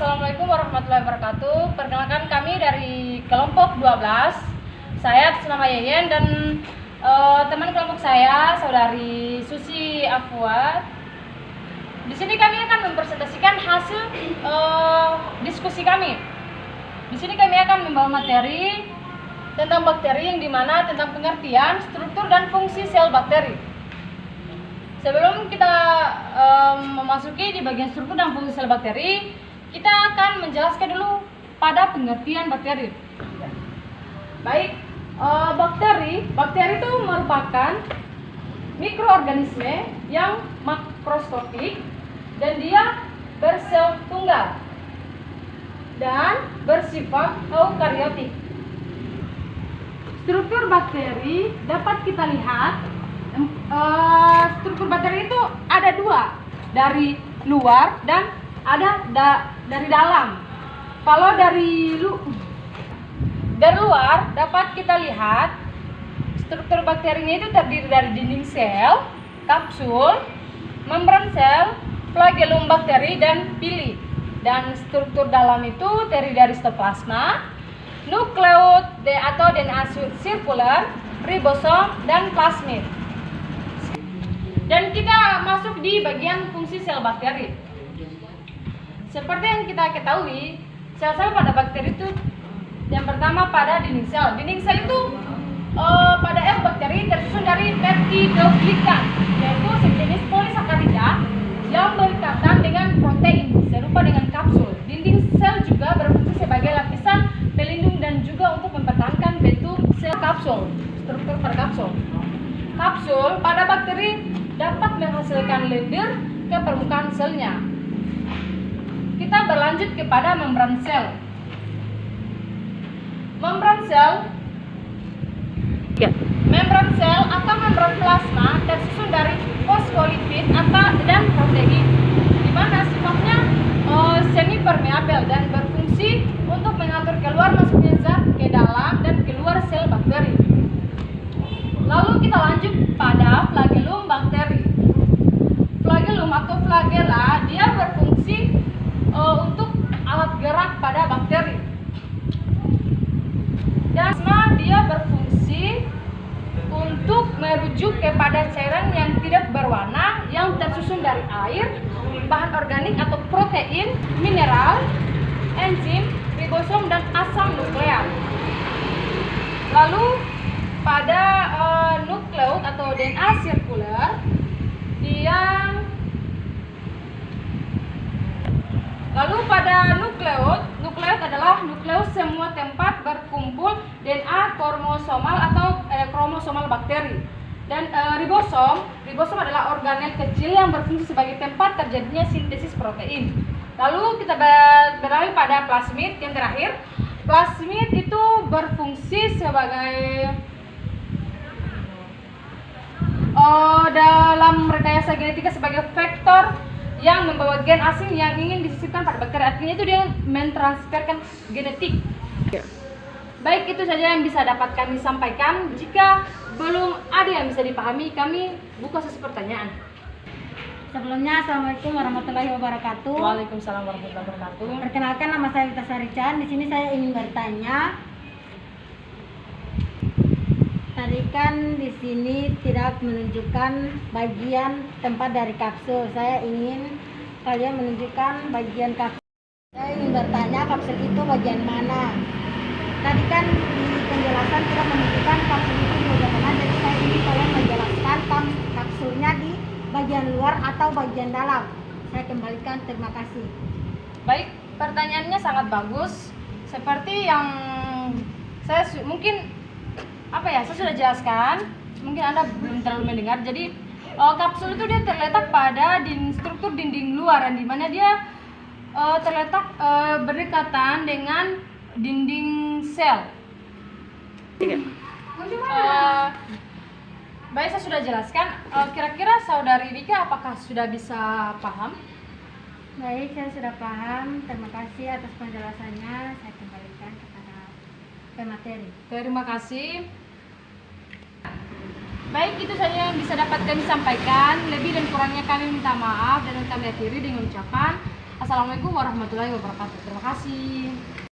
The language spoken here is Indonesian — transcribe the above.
Assalamualaikum warahmatullahi wabarakatuh. Perkenalkan kami dari kelompok 12. Saya atas nama Yeyen dan teman kelompok saya, Saudari Susi Afwa. Di sini kami akan mempresentasikan hasil diskusi kami. Di sini kami akan membawa materi tentang bakteri yang dimana tentang pengertian, struktur, dan fungsi sel bakteri. Sebelum kita memasuki di bagian struktur dan fungsi sel bakteri, kita akan menjelaskan dulu pada pengertian bakteri. Baik, bakteri itu merupakan mikroorganisme yang makroskopik dan dia bersel tunggal dan bersifat eukariotik. Struktur bakteri dapat kita lihat. Struktur bakteri itu ada dua, dari luar dan ada dari dalam. Kalau dari luar dapat kita lihat struktur bakterinya itu terdiri dari dinding sel, kapsul, membran sel, flagellum bakteri, dan pili. Dan struktur dalam itu terdiri dari sitoplasma, nukleus atau DNA sirkuler, ribosom, dan plasmid. Dan kita masuk di bagian fungsi sel bakteri. Seperti yang kita ketahui, sel-sel pada bakteri itu yang pertama pada dinding sel. Dinding sel itu pada bakteri tersusun dari peptidoglikan, yaitu sejenis polisakarida yang berikatan dengan protein serupa dengan kapsul. Dinding sel juga berfungsi sebagai lapisan pelindung dan juga untuk mempertahankan bentuk sel kapsul, struktur pada kapsul. Kapsul pada bakteri dapat menghasilkan lendir ke permukaan selnya. Kita berlanjut kepada membran sel. Membran sel atau membran plasma tersusun dari fosfolipid dan protein, di mana sifatnya semi permeabel dan berfungsi untuk mengatur keluar masuknya zat ke dalam dan keluar sel bakteri. Lalu kita lanjut pada flagellum bakteri. Flagellum atau flagella dia berfungsi untuk alat gerak pada bakteri. Dan dia berfungsi untuk merujuk kepada cairan yang tidak berwarna yang tersusun dari air, bahan organik atau protein, mineral, enzim, ribosom, dan asam nukleat. Lalu pada nukleus atau DNA sirkuler, pada nukleus adalah nukleus semua tempat berkumpul DNA kromosomal atau kromosomal bakteri. Dan ribosom adalah organel kecil yang berfungsi sebagai tempat terjadinya sintesis protein. Lalu kita beralih pada plasmid yang terakhir. Plasmid itu berfungsi sebagai dalam rekayasa genetika sebagai vektor yang membawa gen asing yang ingin disisipkan pada bakteri. Artinya itu dia mentransferkan genetik. Baik, itu saja yang bisa dapat kami sampaikan. Jika belum ada yang bisa dipahami, kami buka sesi pertanyaan. Sebelumnya, Assalamualaikum warahmatullahi wabarakatuh. Waalaikumsalam warahmatullahi wabarakatuh. Perkenalkan, nama saya Vita Sarican. Di sini saya ingin bertanya. Tadi kan di sini tidak menunjukkan bagian tempat dari kapsul. Saya ingin kalian menunjukkan bagian kapsul. Saya ingin bertanya, kapsul itu bagian mana? Tadi kan di penjelasan tidak menunjukkan kapsul itu di bagian mana. Jadi saya ingin kalian menjelaskan kapsulnya di bagian luar atau bagian dalam. Saya kembalikan, terima kasih. Baik, pertanyaannya sangat bagus. Seperti yang saya saya sudah jelaskan, mungkin Anda belum terlalu mendengar. Jadi kapsul itu dia terletak pada struktur dinding luar, yang dimana dia terletak berdekatan dengan dinding sel. Baik, saya sudah jelaskan. Kira-kira Saudari Rika apakah sudah bisa paham? Baik, saya sudah paham. Terima kasih atas penjelasannya. Saya kembalikan kepada pemateri. Terima kasih. Baik, itu saja yang bisa dapat kami sampaikan. Lebih dan kurangnya kami minta maaf dan kami akhiri dengan ucapan Wassalamualaikum warahmatullahi wabarakatuh. Terima kasih.